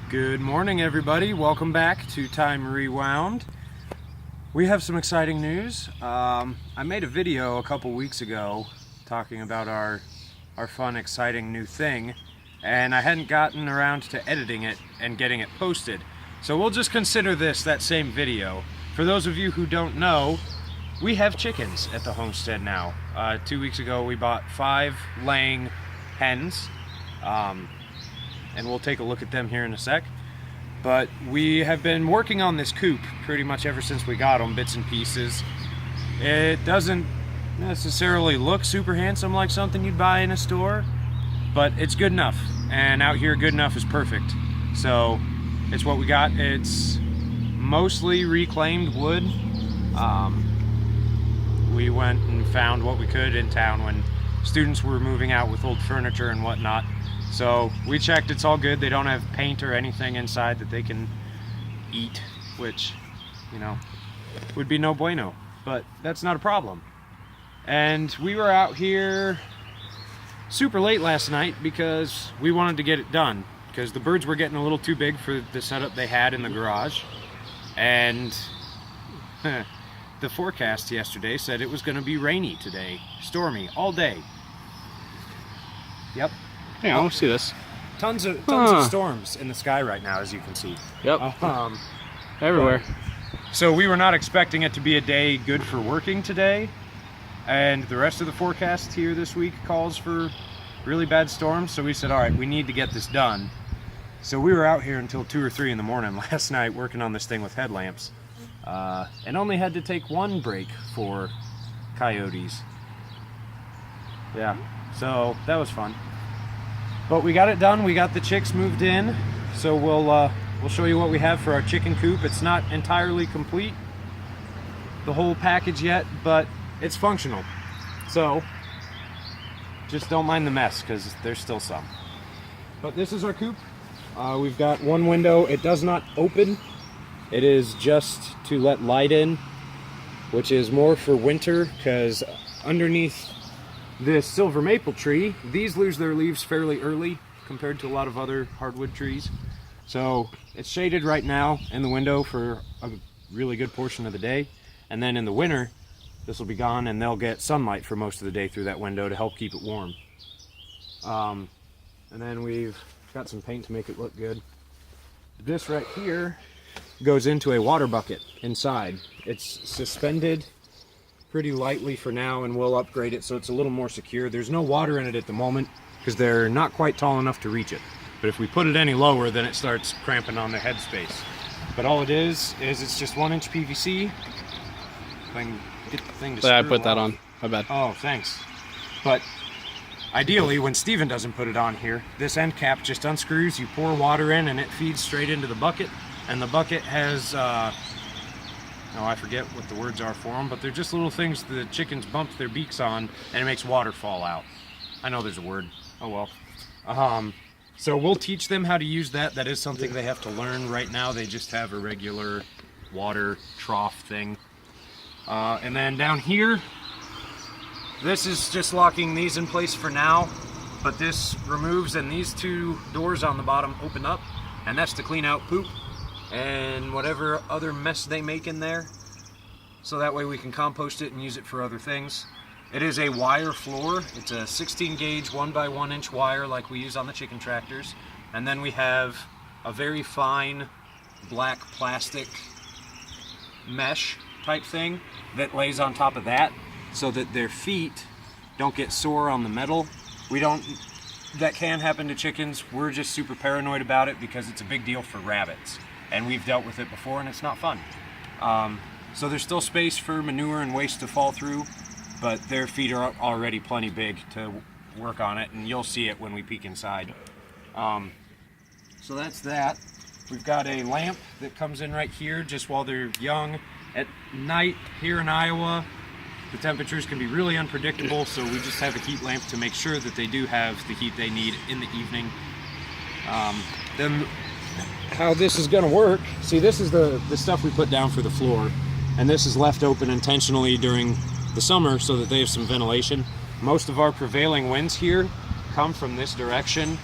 Good morning, everybody. Welcome back to Time Rewound. We have some exciting news. I made a video a couple weeks ago talking about our fun, exciting new thing, and I hadn't gotten around to editing it and getting it posted. So we'll just consider this that same video. For those of you who don't know, we have chickens at the homestead now. 2 weeks ago we bought 5 laying hens. And we'll take a look at them here in a sec. But we have been working on this coop pretty much ever since we got them, bits and pieces. It doesn't necessarily look super handsome like something you'd buy in a store, but it's good enough. And out here, good enough is perfect. So it's what we got. It's mostly reclaimed wood. We went and found what we could in town when students were moving out with old furniture and whatnot. So we checked, it's all good. They don't have paint or anything inside that they can eat, which, you know, would be no bueno, but that's not a problem. And we were out here super late last night because we wanted to get it done, because the birds were getting a little too big for the setup they had in the garage. And the forecast yesterday said it was going to be rainy today, stormy, all day. Yep. Yeah, I want to see this. Tons of storms in the sky right now, as you can see. Yep. Everywhere. So we were not expecting it to be a day good for working today, and the rest of the forecast here this week calls for really bad storms. So we said, all right, we need to get this done. So we were out here until 2 or 3 in the morning last night working on this thing with headlamps, and only had to take 1 break for coyotes. Yeah, so that was fun. But we got it done. We got the chicks moved in, so we'll show you what we have for our chicken coop. It's not entirely complete, the whole package yet, but it's functional. So just don't mind the mess, because there's still some. But this is our coop. We've got 1 window. It does not open. It is just to let light in, which is more for winter, because underneath this silver maple tree, these lose their leaves fairly early compared to a lot of other hardwood trees. So it's shaded right now in the window for a really good portion of the day. And then in the winter, this will be gone and they'll get sunlight for most of the day through that window to help keep it warm. And then we've got some paint to make it look good. This right here goes into a water bucket inside. It's suspended pretty lightly for now, and we'll upgrade it so it's a little more secure. There's no water in it at the moment because they're not quite tall enough to reach it. But if we put it any lower, then it starts cramping on their headspace. But all it is it's just 1-inch PVC. If I can get the thing to I put that on. My bad. Oh, thanks. But ideally, when Steven doesn't put it on here, this end cap just unscrews, you pour water in, and it feeds straight into the bucket. And the bucket has oh, I forget what the words are for them, but they're just little things the chickens bump their beaks on, and it makes water fall out. I know there's a word. Oh well. So we'll teach them how to use that. That is something they have to learn. Right now they just have a regular water trough thing. And then down here, this is just locking these in place for now, but this removes, and these 2 doors on the bottom open up, and that's to clean out poop and whatever other mess they make in there, so that way we can compost it and use it for other things. It is a wire floor. It's a 16 gauge 1x1 inch wire like we use on the chicken tractors, and then we have a very fine black plastic mesh type thing that lays on top of that so that their feet don't get sore on the metal. That can happen to chickens. We're just super paranoid about it because it's a big deal for rabbits, and we've dealt with it before and it's not fun. So there's still space for manure and waste to fall through, but their feet are already plenty big to work on it, and you'll see it when we peek inside. So that's that. We've got a lamp that comes in right here just while they're young. At night here in Iowa, the temperatures can be really unpredictable, so we just have a heat lamp to make sure that they do have the heat they need in the evening. Then how this is going to work, see, this is the stuff we put down for the floor, and this is left open intentionally during the summer so that they have some ventilation. Most of our prevailing winds here come from this direction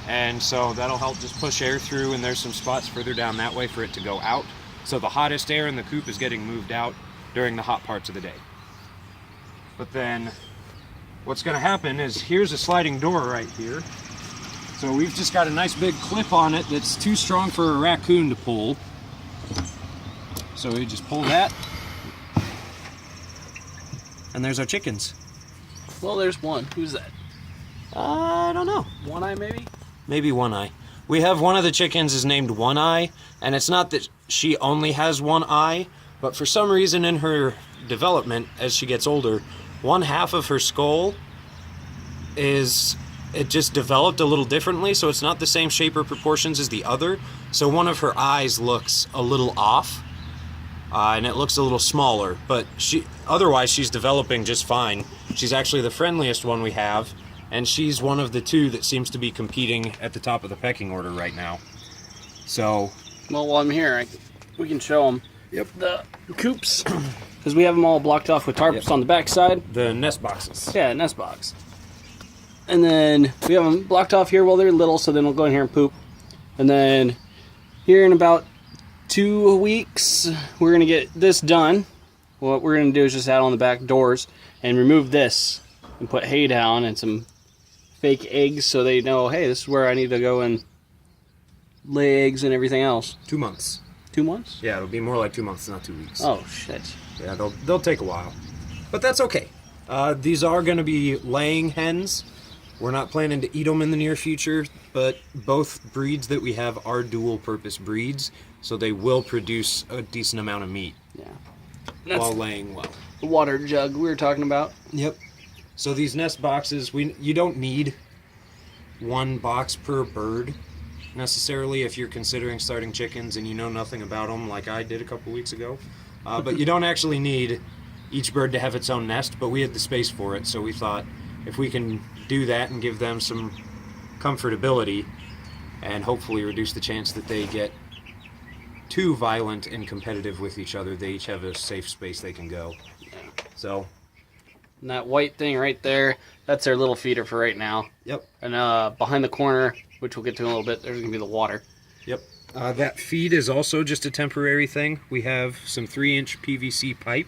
And so that'll help just push air through, and there's some spots further down that way for it to go out. So the hottest air in the coop is getting moved out during the hot parts of the day. But then what's going to happen is here's a sliding door right here. So we've just got a nice big clip on it that's too strong for a raccoon to pull. So we just pull that. And there's our chickens. Well, there's one. Who's that? I don't know. One Eye, maybe? Maybe One Eye. We have one of the chickens is named One Eye, and it's not that she only has one eye, but for some reason in her development as she gets older, one half of her skull it just developed a little differently, so it's not the same shape or proportions as the other. So one of her eyes looks a little off, and it looks a little smaller, but otherwise she's developing just fine. She's actually the friendliest one we have, and she's one of the two that seems to be competing at the top of the pecking order right now. So, Well, while I'm here, we can show them yep, the coops, because we have them all blocked off with tarps on the back side. the nest boxes. Yeah, nest box. And then we have them blocked off here while they're little, so then we'll go in here and poop. And then here in about 2 weeks, we're going to get this done. What we're going to do is just add on the back doors and remove this and put hay down and some fake eggs so they know, hey, this is where I need to go and lay eggs and everything else. 2 months. 2 months? Yeah, it'll be more like 2 months, not 2 weeks. Oh, shit. Yeah, they'll take a while. But that's okay. These are going to be laying hens. We're not planning to eat them in the near future, but both breeds that we have are dual purpose breeds, so they will produce a decent amount of meat. Yeah. While laying well. The water jug we were talking about. Yep. So these nest boxes, you don't need one box per bird necessarily if you're considering starting chickens and you know nothing about them like I did a couple weeks ago. But you don't actually need each bird to have its own nest, but we had the space for it, so we thought if we can do that and give them some comfortability and hopefully reduce the chance that they get too violent and competitive with each other, they each have a safe space they can go. Yeah. So, And that white thing right there, that's their little feeder for right now. yep. And behind the corner, which we'll get to in a little bit, there's going to be the water. Yep. That feed is also just a temporary thing. We have some 3-inch PVC pipe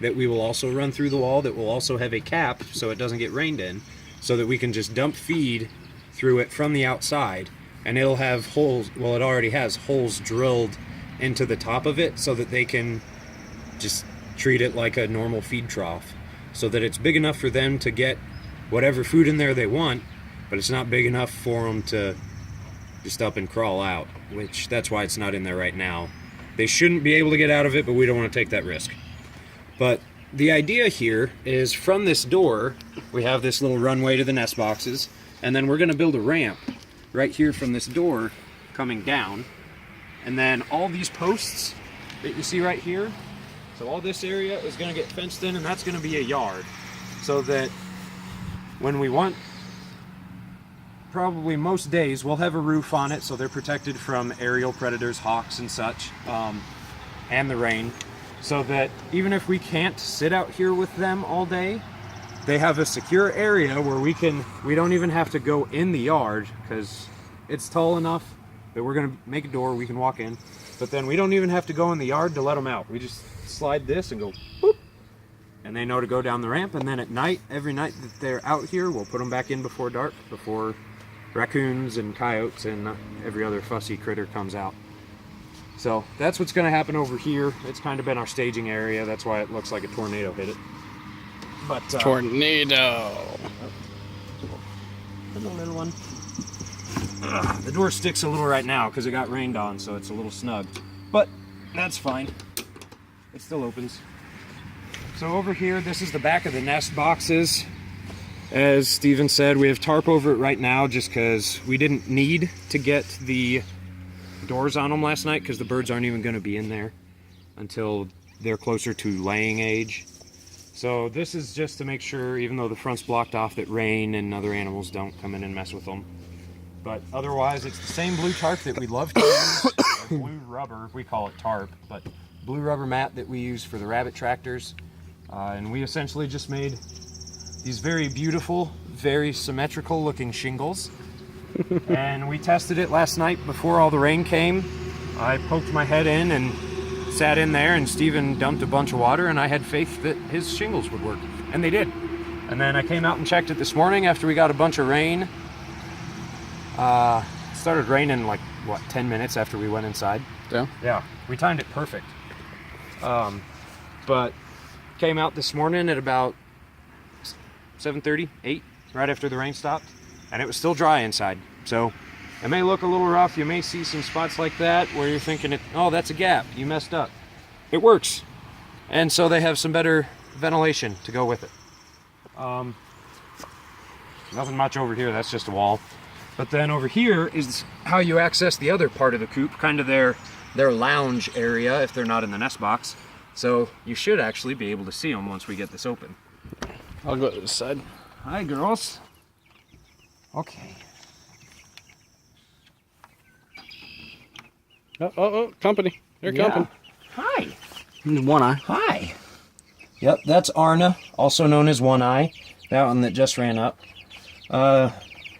that we will also run through the wall that will also have a cap so it doesn't get rained in, so that we can just dump feed through it from the outside, and it'll have holes, well, it already has holes drilled into the top of it so that they can just treat it like a normal feed trough, so that it's big enough for them to get whatever food in there they want, but it's not big enough for them to just up and crawl out, which that's why it's not in there right now. They shouldn't be able to get out of it, but we don't want to take that risk. But the idea here is from this door, we have this little runway to the nest boxes, and then we're going to build a ramp right here from this door coming down. And then all these posts that you see right here, so all this area is going to get fenced in, and that's going to be a yard. So that when we want, probably most days, we'll have a roof on it so they're protected from aerial predators, hawks and such, and the rain. So that even if we can't sit out here with them all day, they have a secure area where we don't even have to go in the yard, because it's tall enough that we're going to make a door we can walk in, but then we don't even have to go in the yard to let them out. We just slide this and go boop, and they know to go down the ramp. And then at night, every night that they're out here, we'll put them back in before dark, before raccoons and coyotes and every other fussy critter comes out. So that's what's going to happen over here. It's kind of been our staging area. That's why it looks like a tornado hit it. But Tornado. the little one. The door sticks a little right now because it got rained on, so it's a little snug. But that's fine. It still opens. So over here, this is the back of the nest boxes. As Steven said, we have tarp over it right now just because we didn't need to get the doors on them last night, because the birds aren't even going to be in there until they're closer to laying age. So this is just to make sure, even though the front's blocked off, that rain and other animals don't come in and mess with them. But otherwise, it's the same blue tarp that we love to use, blue rubber, we call it tarp, but blue rubber mat that we use for the rabbit tractors. And we essentially just made these very beautiful, very symmetrical looking shingles And we tested it last night before all the rain came. I poked my head in and sat in there, and Steven dumped a bunch of water, and I had faith that his shingles would work, and they did. And then I came out and checked it this morning after we got a bunch of rain. It started raining like, what, 10 minutes after we went inside? Yeah. Yeah, we timed it perfect. But came out this morning at about 7:30, 8, right after the rain stopped, and it was still dry inside. So it may look a little rough. You may see some spots like that where you're thinking, oh, that's a gap. You messed up. It works. And so they have some better ventilation to go with it. Nothing much over here. That's just a wall. But then over here is how you access the other part of the coop, kind of their lounge area if they're not in the nest box. So you should actually be able to see them once we get this open. I'll go to this side. Hi, girls. Okay. Oh, company. They're company. Hi. One eye. Hi. Yep, that's Arna, also known as One Eye. That one that just ran up.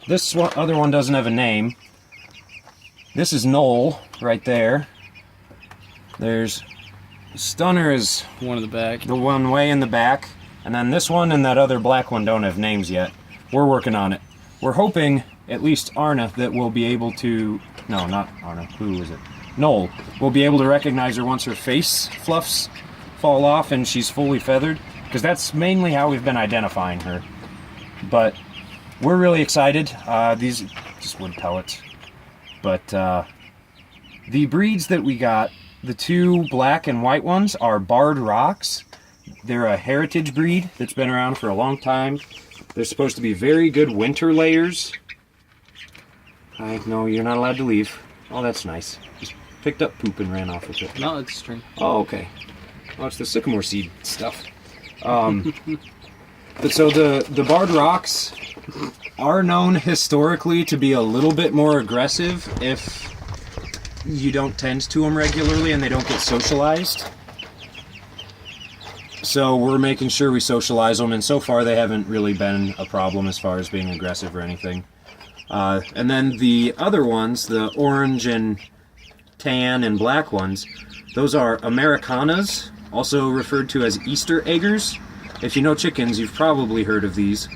This other one doesn't have a name. This is Noel, right there. There's Stunner is One in the back. the one way in the back. And then this one and that other black one don't have names yet. We're working on it. We're hoping, at least Arna, that we'll be able to... No, not Arna. Who is it? Noel. We'll be able to recognize her once her face fluffs fall off and she's fully feathered. Because that's mainly how we've been identifying her. But we're really excited. These just wood pellets. But the breeds that we got, the two black and white ones, are Barred Rocks. They're a heritage breed that's been around for a long time. They're supposed to be very good winter layers. No, you're not allowed to leave. Oh, that's nice. Just picked up poop and ran off with it. No, it's a string. Oh, okay. Oh, it's the sycamore seed stuff. But so the Barred Rocks are known historically to be a little bit more aggressive if you don't tend to them regularly and they don't get socialized. So we're making sure we socialize them, and so far they haven't really been a problem as far as being aggressive or anything. And then the other ones, the orange and tan and black ones, those are Americanas, also referred to as Easter eggers. If you know chickens, you've probably heard of these,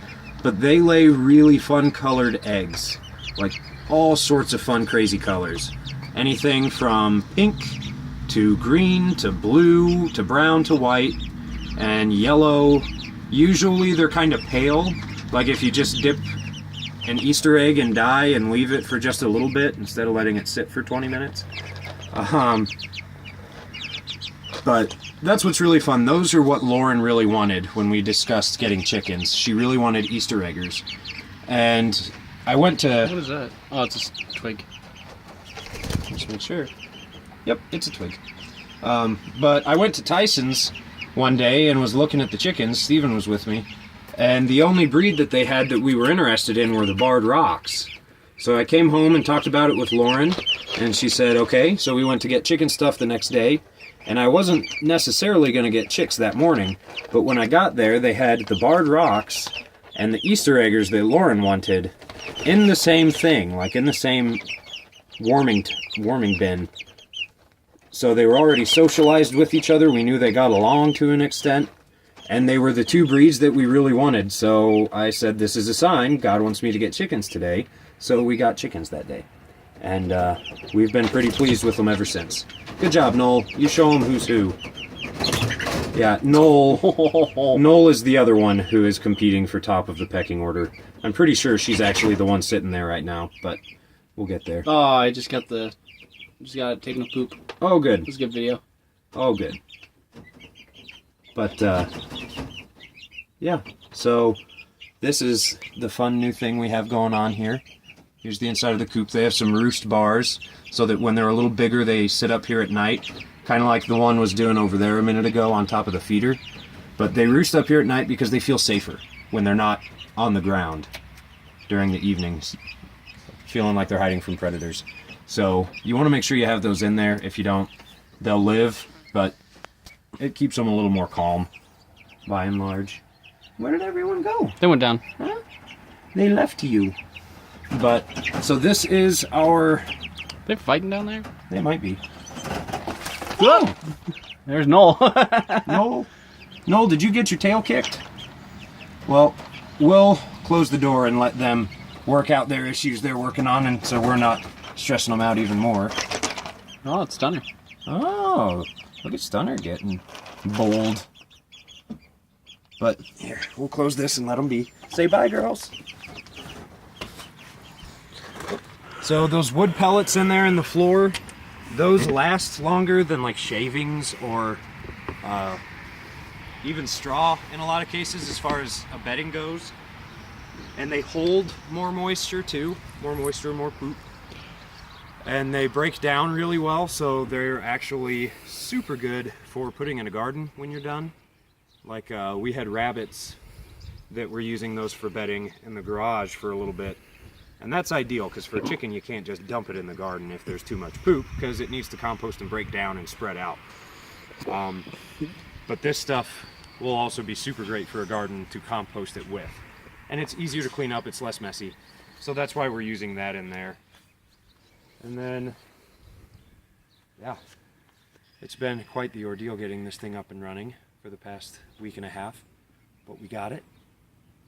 but they lay really fun colored eggs, like all sorts of fun, crazy colors. Anything from pink to green to blue to brown to white and yellow. Usually they're kind of pale, like if you just dip an Easter egg in dye and leave it for just a little bit instead of letting it sit for 20 minutes. But that's what's really fun. Those are what Lauren really wanted when we discussed getting chickens. She really wanted Easter eggers. And I went to... What is that? Oh, it's a twig. Just make sure. Yep, it's a twig. But I went to Tyson's one day and was looking at the chickens. Steven was with me. And the only breed that they had that we were interested in were the Barred Rocks. So I came home and talked about it with Lauren, and she said, okay. So we went to get chicken stuff the next day. And I wasn't necessarily going to get chicks that morning, but when I got there, they had the Barred Rocks and the Easter eggers that Lauren wanted in the same thing, like in the same warming bin. So they were already socialized with each other. We knew they got along to an extent, and they were the two breeds that we really wanted. So I said, this is a sign. God wants me to get chickens today. So we got chickens that day. And we've been pretty pleased with them ever since. Good job, Noel. You show them who's who. Yeah, Noel is the other one who is competing for top of the pecking order. I'm pretty sure she's actually the one sitting there right now, but we'll get there. Oh, I just got taking a poop. Oh, good. It was a good video. Oh, good. But, yeah. So, this is the fun new thing we have going on here. Here's the inside of the coop. They have some roost bars so that when they're a little bigger, they sit up here at night. Kind of like the one was doing over there a minute ago on top of the feeder. But they roost up here at night because they feel safer when they're not on the ground during the evenings, feeling like they're hiding from predators. So you want to make sure you have those in there. If you don't, they'll live, but it keeps them a little more calm by and large. Where did everyone go? They went down. Huh? They left you. But, so this is our... They're fighting down there? They might be. Whoa! There's Noel. Noel, did you get your tail kicked? Well, we'll close the door and let them work out their issues they're working on, and so we're not stressing them out even more. Oh, it's Stunner. Oh, look at Stunner getting bold. But here, we'll close this and let them be. Say bye, girls. So those wood pellets in there in the floor, those last longer than like shavings or even straw in a lot of cases as far as a bedding goes. And they hold more moisture too, more moisture, more poop. And they break down really well, so they're actually super good for putting in a garden when you're done. Like we had rabbits that were using those for bedding in the garage for a little bit. And that's ideal, because for a chicken you can't just dump it in the garden if there's too much poop, because it needs to compost and break down and spread out. But this stuff will also be super great for a garden to compost it with. And it's easier to clean up, it's less messy. So that's why we're using that in there. And then, yeah, it's been quite the ordeal getting this thing up and running for the past week and a half. But we got it.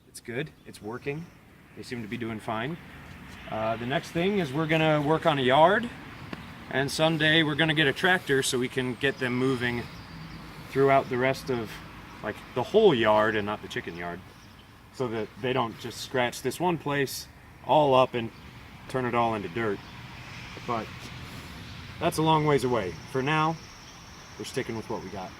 It's good, it's working. They seem to be doing fine. The next thing is we're gonna work on a yard, and someday we're gonna get a tractor so we can get them moving throughout the rest of like the whole yard and not the chicken yard, so that they don't just scratch this one place all up and turn it all into dirt. But that's a long ways away. For now, we're sticking with what we got.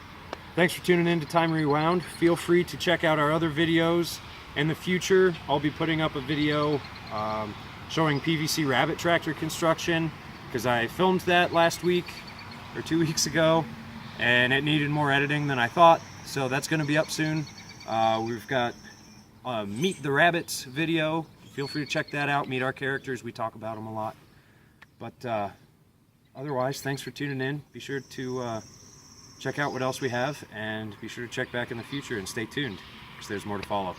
Thanks for tuning in to Time Rewound. Feel free to check out our other videos. In the future, I'll be putting up a video showing PVC rabbit tractor construction, because I filmed that last week or 2 weeks ago and it needed more editing than I thought, so that's going to be up soon. We've got Meet the Rabbits video. Feel free to check that out. Meet our characters. We talk about them a lot. But otherwise, thanks for tuning in. Be sure to check out what else we have, and be sure to check back in the future and stay tuned, because there's more to follow.